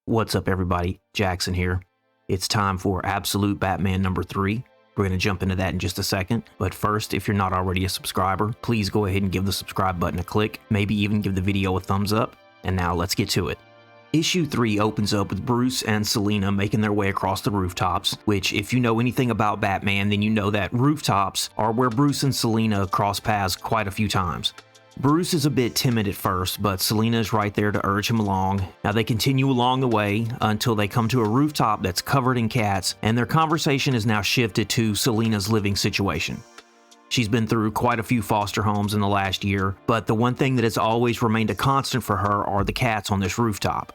What's up, everybody? Jackson here. It's time for Absolute Batman number 3. We're going to jump into that in just a second. But first, if you're not already a subscriber, please go ahead and give the subscribe button a click. Maybe even give the video a thumbs up. And now let's get to it. Issue 3 opens up with Bruce and Selina making their way across the rooftops, which, if you know anything about Batman, then you know that rooftops are where Bruce and Selina cross paths quite a few times. Bruce is a bit timid at first, but Selina is right there to urge him along. Now they continue along the way until they come to a rooftop that's covered in cats, and their conversation is now shifted to Selina's living situation. She's been through quite a few foster homes in the last year, but the one thing that has always remained a constant for her are the cats on this rooftop.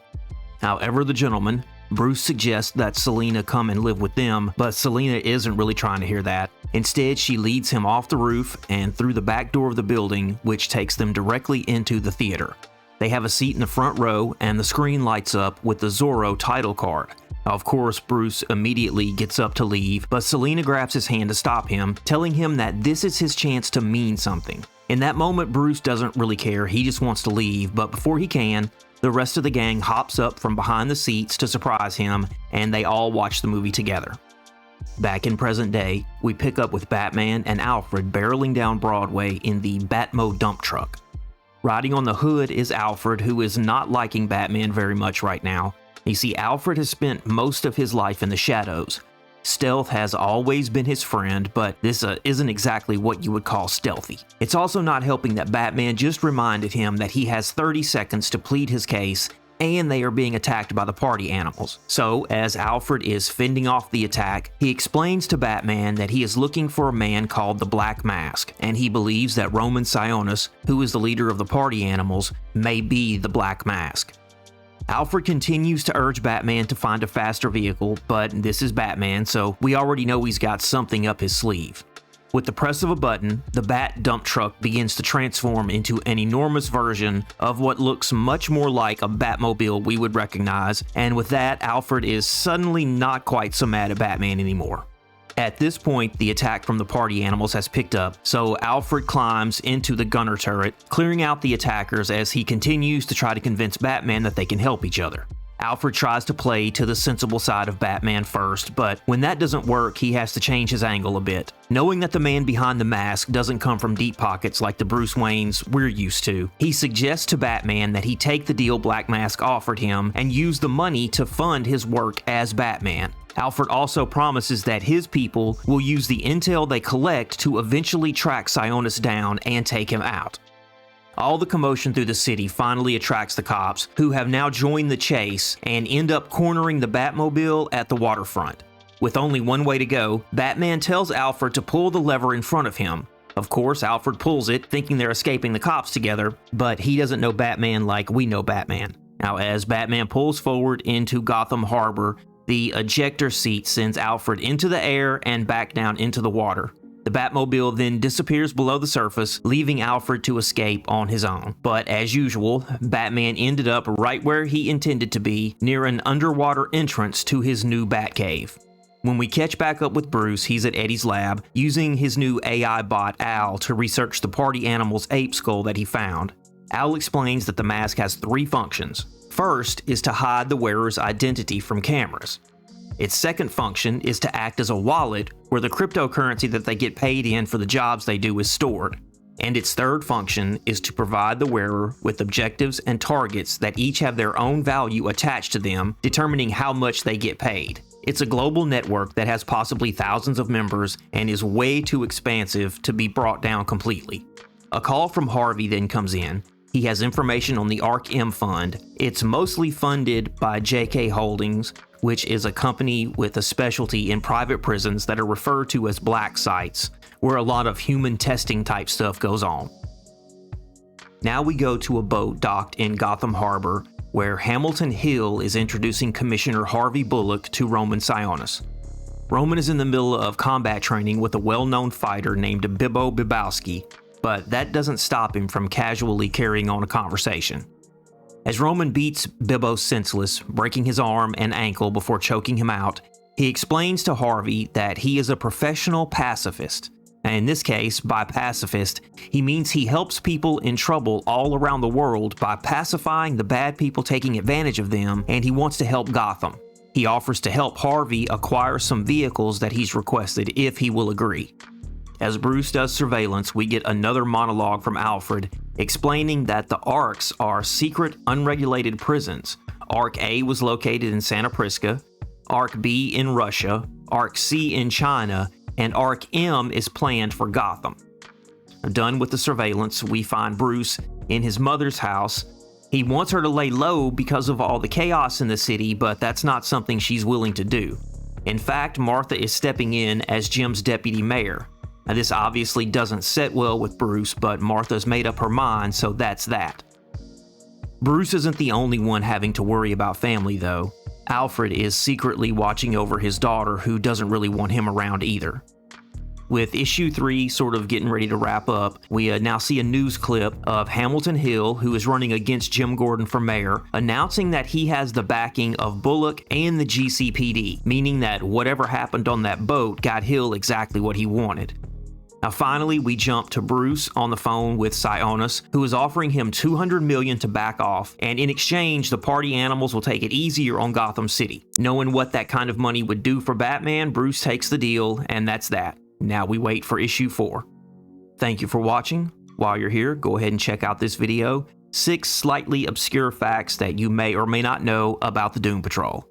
However, the gentleman, Bruce suggests that Selina come and live with them, but Selina isn't really trying to hear that. Instead, she leads him off the roof and through the back door of the building, which takes them directly into the theater. They have a seat in the front row, and the screen lights up with the Zorro title card. Of course, Bruce immediately gets up to leave, but Selina grabs his hand to stop him, telling him that this is his chance to mean something. In that moment, Bruce doesn't really care, he just wants to leave, but before he can, the rest of the gang hops up from behind the seats to surprise him, and they all watch the movie together. Back in present day, we pick up with Batman and Alfred barreling down Broadway in the Batmo dump truck. Riding on the hood is Alfred, who is not liking Batman very much right now. You see, Alfred has spent most of his life in the shadows. Stealth has always been his friend, but this isn't exactly what you would call stealthy. It's also not helping that Batman just reminded him that he has 30 seconds to plead his case, and they are being attacked by the Party Animals. So, as Alfred is fending off the attack, he explains to Batman that he is looking for a man called the Black Mask, and he believes that Roman Sionis, who is the leader of the Party Animals, may be the Black Mask. Alfred continues to urge Batman to find a faster vehicle, but this is Batman, so we already know he's got something up his sleeve. With the press of a button, the Bat dump truck begins to transform into an enormous version of what looks much more like a Batmobile we would recognize, and with that, Alfred is suddenly not quite so mad at Batman anymore. At this point, the attack from the Party Animals has picked up, so Alfred climbs into the gunner turret, clearing out the attackers as he continues to try to convince Batman that they can help each other. Alfred tries to play to the sensible side of Batman first, but when that doesn't work, he has to change his angle a bit. Knowing that the man behind the mask doesn't come from deep pockets like the Bruce Waynes we're used to, he suggests to Batman that he take the deal Black Mask offered him and use the money to fund his work as Batman. Alfred also promises that his people will use the intel they collect to eventually track Sionis down and take him out. All the commotion through the city finally attracts the cops, who have now joined the chase and end up cornering the Batmobile at the waterfront. With only one way to go, Batman tells Alfred to pull the lever in front of him. Of course, Alfred pulls it, thinking they're escaping the cops together, but he doesn't know Batman like we know Batman. Now, as Batman pulls forward into Gotham Harbor, the ejector seat sends Alfred into the air and back down into the water. The Batmobile then disappears below the surface, leaving Alfred to escape on his own. But as usual, Batman ended up right where he intended to be, near an underwater entrance to his new Batcave. When we catch back up with Bruce, he's at Eddie's lab, using his new AI bot Al to research the Party Animals ape skull that he found. Al explains that the mask has 3 functions. First is to hide the wearer's identity from cameras. Its second function is to act as a wallet where the cryptocurrency that they get paid in for the jobs they do is stored. And its third function is to provide the wearer with objectives and targets that each have their own value attached to them, determining how much they get paid. It's a global network that has possibly thousands of members and is way too expansive to be brought down completely. A call from Harvey then comes in. He has information on the ARC-M Fund. It's mostly funded by JK Holdings, which is a company with a specialty in private prisons that are referred to as black sites, where a lot of human testing type stuff goes on. Now we go to a boat docked in Gotham Harbor, where Hamilton Hill is introducing Commissioner Harvey Bullock to Roman Sionis. Roman is in the middle of combat training with a well-known fighter named Bibbo Bibowski, but that doesn't stop him from casually carrying on a conversation. As Roman beats Bibbo senseless, breaking his arm and ankle before choking him out, he explains to Harvey that he is a professional pacifist. In this case, by pacifist, he means he helps people in trouble all around the world by pacifying the bad people taking advantage of them, and he wants to help Gotham. He offers to help Harvey acquire some vehicles that he's requested if he will agree. As Bruce does surveillance, we get another monologue from Alfred explaining that the Arcs are secret, unregulated prisons. Arc A was located in Santa Prisca, Arc B in Russia, Arc C in China, and Arc M is planned for Gotham. Done with the surveillance, we find Bruce in his mother's house. He wants her to lay low because of all the chaos in the city, but that's not something she's willing to do. In fact, Martha is stepping in as Jim's deputy mayor. Now, this obviously doesn't sit well with Bruce, but Martha's made up her mind, so that's that. Bruce isn't the only one having to worry about family, though. Alfred is secretly watching over his daughter, who doesn't really want him around either. With issue 3 sort of getting ready to wrap up, we now see a news clip of Hamilton Hill, who is running against Jim Gordon for mayor, announcing that he has the backing of Bullock and the GCPD, meaning that whatever happened on that boat got Hill exactly what he wanted. Now finally, we jump to Bruce on the phone with Sionis, who is offering him $200 million to back off, and in exchange, the Party Animals will take it easier on Gotham City. Knowing what that kind of money would do for Batman, Bruce takes the deal, and that's that. Now we wait for issue 4. Thank you for watching. While you're here, go ahead and check out this video, 6 slightly obscure facts that you may or may not know about the Doom Patrol.